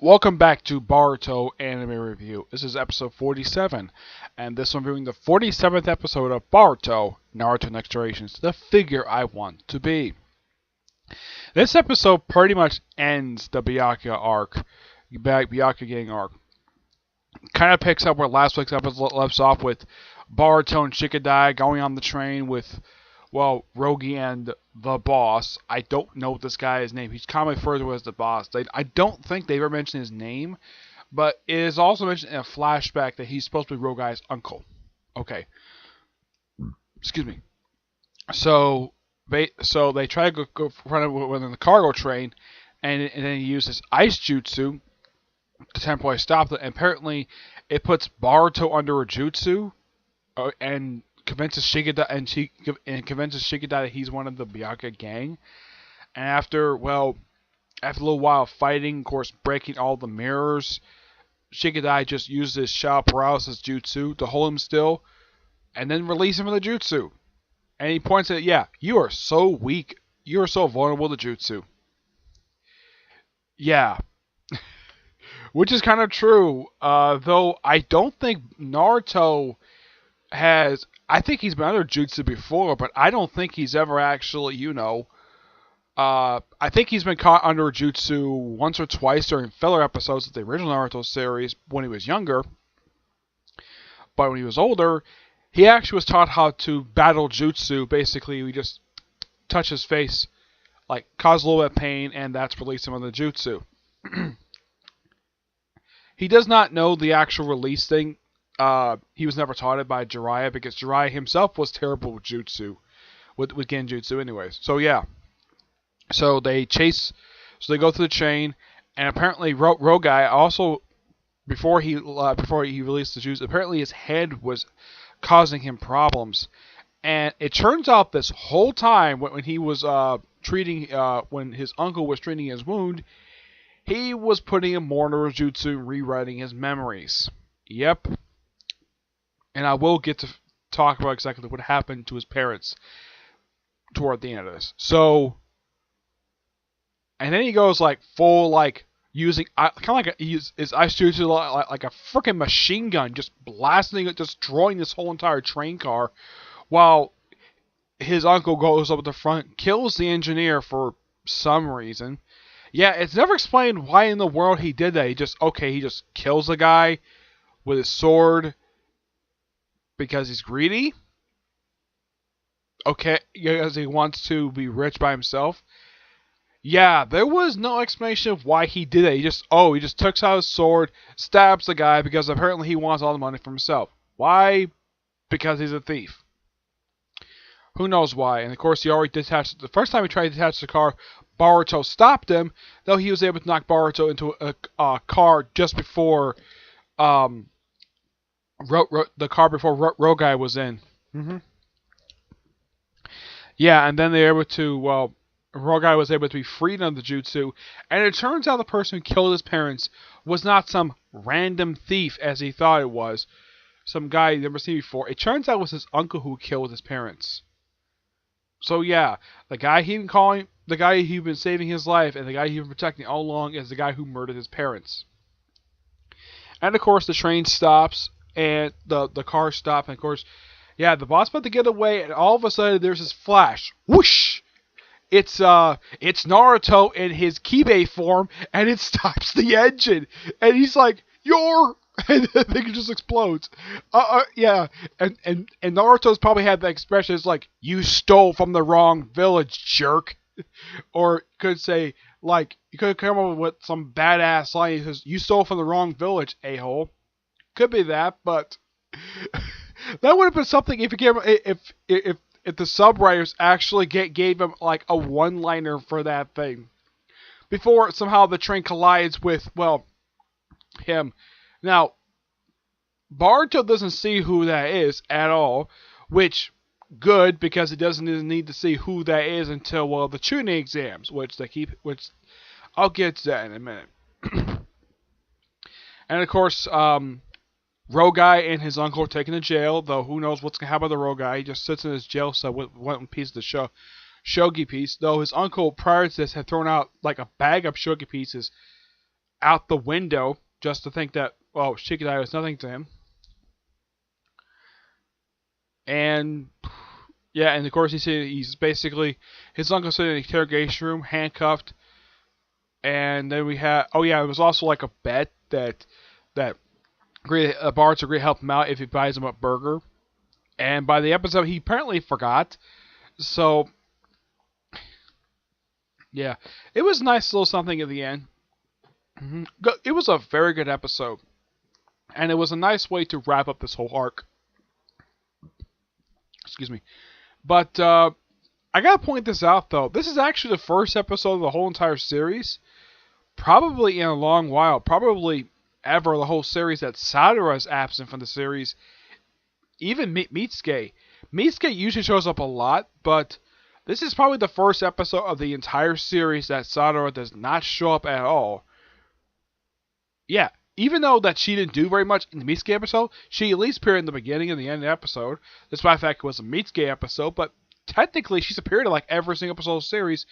Welcome back to Boruto Anime Review. This is episode 47, and this one reviewing the 47th episode of Boruto, Naruto Next Generations, the figure I want to be. This episode pretty much ends the Byakuya arc, Byakuya gang arc. Kind of picks up where last week's episode left off with Boruto and Shikadai going on the train with, Rogi and the boss. I don't know this guy's name. He's commonly referred to as the boss. I don't think they ever mentioned his name, but it is also mentioned in a flashback that he's supposed to be Rogai's uncle. Okay. Excuse me. So they try to go front of within the cargo train, and then he uses ice jutsu to temporarily stop it. And apparently, it puts Boruto under a jutsu, and convinces Shikadai convinces Shikadai that he's one of the Byakuya gang. And after a little while of fighting, of course, breaking all the mirrors, Shikadai just uses Shadow Paralysis Jutsu to hold him still, and then release him from the Jutsu. And he points at, you are so weak, you are so vulnerable to Jutsu. Yeah. Which is kind of true, though I don't think Naruto has... I think he's been under Jutsu before, but I don't think he's ever actually, I think he's been caught under Jutsu once or twice during filler episodes of the original Naruto series when he was younger. But when he was older, he actually was taught how to battle Jutsu. Basically, we just touch his face, cause a little bit of pain, and that's release him on the Jutsu. He does not know the actual release thing. He was never taught it by Jiraiya because Jiraiya himself was terrible with Jutsu, with Genjutsu anyways. So yeah. So they go through the chain, and apparently Rogai also, before he released the Jutsu, apparently his head was causing him problems. And it turns out this whole time when he was when his uncle was treating his wound, he was putting in more Jutsu and rewriting his memories. Yep. And I will get to talk about exactly what happened to his parents toward the end of this. So, and then he goes using kind of like his ice jutsu like a freaking machine gun, just blasting it, destroying this whole entire train car, while his uncle goes up at the front, kills the engineer for some reason. Yeah, it's never explained why in the world he did that. He just kills the guy with his sword. Because he's greedy? Okay, because he wants to be rich by himself? Yeah, there was no explanation of why he did it. He just took out his sword, stabs the guy because apparently he wants all the money for himself. Why? Because he's a thief. Who knows why? And of course, he already detached. The first time he tried to detach the car, Boruto stopped him, though he was able to knock Boruto into a car just before the car before Rogai was in. Yeah, and then they were able to, Rogai was able to be freed of the jutsu, and it turns out the person who killed his parents was not some random thief as he thought it was, some guy he'd never seen before. It turns out it was his uncle who killed his parents. So yeah, the guy he'd been saving his life, and the guy he'd been protecting all along is the guy who murdered his parents. And of course, the train stops. And the car stopped, and of course, the boss about to get away, and all of a sudden there's this flash. Whoosh! It's Naruto in his Kibe form, and it stops the engine. And he's like, "You're," and the thing just explodes. Yeah. And Naruto's probably had that expression. It's like, "You stole from the wrong village, jerk." Or could say, you could come up with some badass line. He says, "You stole from the wrong village, a-hole." Could be that, but that would have been something if the subwriters actually gave him a one-liner for that thing before somehow the train collides with him. Now, Boruto doesn't see who that is at all, which good because he doesn't need to see who that is until the tuning exams, which I'll get to that in a minute. And of course, Rogai and his uncle are taken to jail, though who knows what's going to happen to Rogai. He just sits in his jail cell with one piece of the shogi piece, though his uncle prior to this had thrown out a bag of shogi pieces out the window just to think that, well, Shikidai was nothing to him. And yeah, and of course he's basically his uncle's in an interrogation room, handcuffed. And then we had, oh yeah, it was also like a bet that Boruto agreed to help him out if he buys him a burger. And by the episode, he apparently forgot. So yeah, it was a nice little something at the end. It was a very good episode, and it was a nice way to wrap up this whole arc. Excuse me, but I gotta point this out though. This is actually the first episode of the whole entire series, probably in a long while, probably ever the whole series, that Sadara is absent from the series. Even Mitsuke. Mitsuke usually shows up a lot, but this is probably the first episode of the entire series that Sadara does not show up at all. Yeah, even though that she didn't do very much in the Mitsuke episode, she at least appeared in the beginning and the end of the episode, despite the fact it was a Mitsuke episode, but technically she's appeared in like every single episode of the series.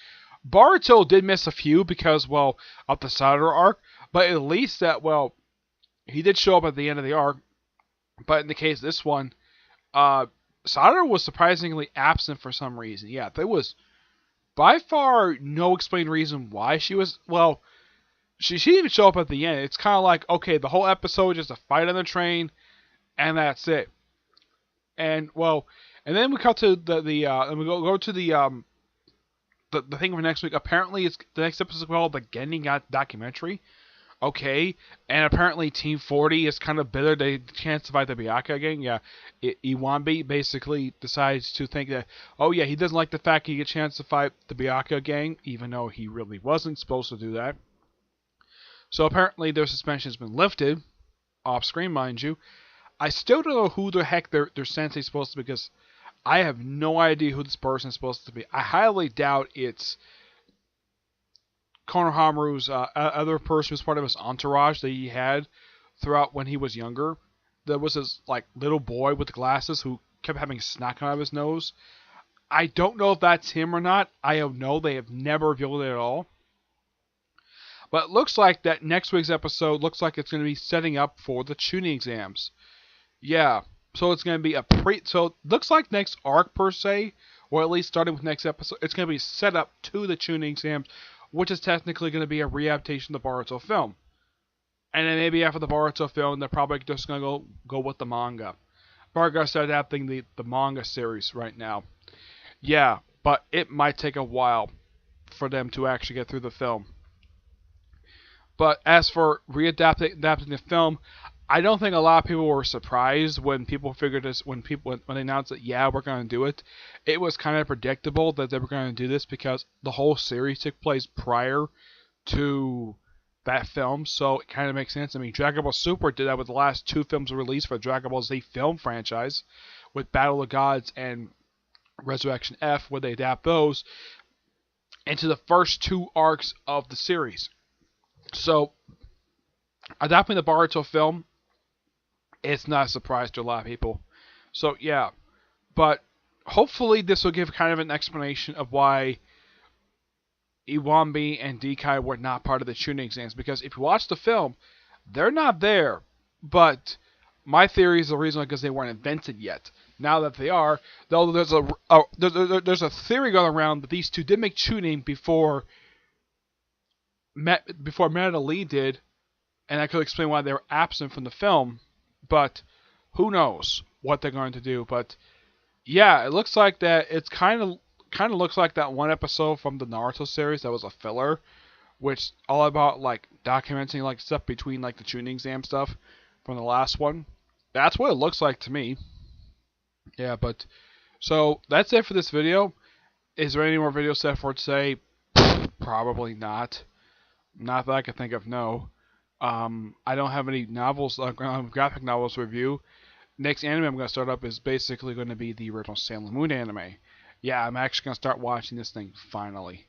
Boruto did miss a few because, well, of the Sadara arc, but at least that, well, he did show up at the end of the arc. But in the case of this one, Sadara was surprisingly absent for some reason. Yeah, there was by far no explained reason why she was, well, she didn't even show up at the end. It's kind of like, okay, the whole episode is just a fight on the train, and that's it. And, well, and then we cut to and we go to the thing for next week. Apparently, the next episode is called the Genin documentary. Okay, and apparently Team 40 is kind of bitter they can't survive the Byakuya gang. Yeah, Iwambi basically decides to think that, oh yeah, he doesn't like the fact he gets a chance to fight the Byakuya gang, even though he really wasn't supposed to do that. So apparently their suspension's been lifted, off screen mind you. I still don't know who the heck their sensei is supposed to be, because I have no idea who this person is supposed to be. I highly doubt it's Konohamaru's other person who's part of his entourage that he had throughout when he was younger. There was this like little boy with glasses who kept having snot out of his nose. I don't know if that's him or not. I don't know. They have never revealed it at all. But it looks like that next week's episode looks like it's going to be setting up for the tuning exams. Yeah. So it's going to be so it looks like next arc per se, or at least starting with next episode, it's going to be set up to the tuning exams, which is technically going to be a readaptation of the Boruto film. And then maybe after the Boruto film, they're probably just going to go with the manga. Boruto is adapting the manga series right now. Yeah, but it might take a while for them to actually get through the film. But as for readapting the film, I don't think a lot of people were surprised when people figured this, when they announced that, yeah, we're going to do it. It was kind of predictable that they were going to do this because the whole series took place prior to that film, so it kind of makes sense. I mean, Dragon Ball Super did that with the last two films released for Dragon Ball Z film franchise, with Battle of Gods and Resurrection F, where they adapt those into the first two arcs of the series. So, adapting the Boruto film, it's not a surprise to a lot of people. So, yeah. But, hopefully this will give kind of an explanation of why Iwambi and Dekai were not part of the tuning exams. Because if you watch the film, they're not there. But, my theory is the reason because they weren't invented yet. Now that they are, though there's a theory going around that these two did make tuning before Merida Lee did, and I could explain why they were absent from the film, but who knows what they're going to do. But yeah, it looks like that. It's kind of looks like that one episode from the Naruto series that was a filler, which all about like documenting like stuff between like the tuning exam stuff from the last one. That's what it looks like to me. Yeah, but so that's it for this video. Is there any more videos left for today? Probably not. Not that I can think of, no. I don't have any novels, graphic novels to review. Next anime I'm going to start up is basically going to be the original Sailor Moon anime. Yeah, I'm actually going to start watching this thing finally.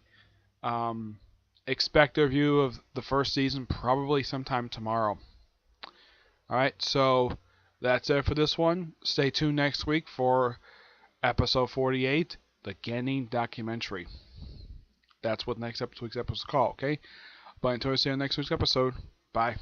Expect a review of the first season probably sometime tomorrow. Alright, so that's it for this one. Stay tuned next week for episode 48, the Genin documentary. That's what next week's episode is called, okay? But until I see you in next week's episode, Bye.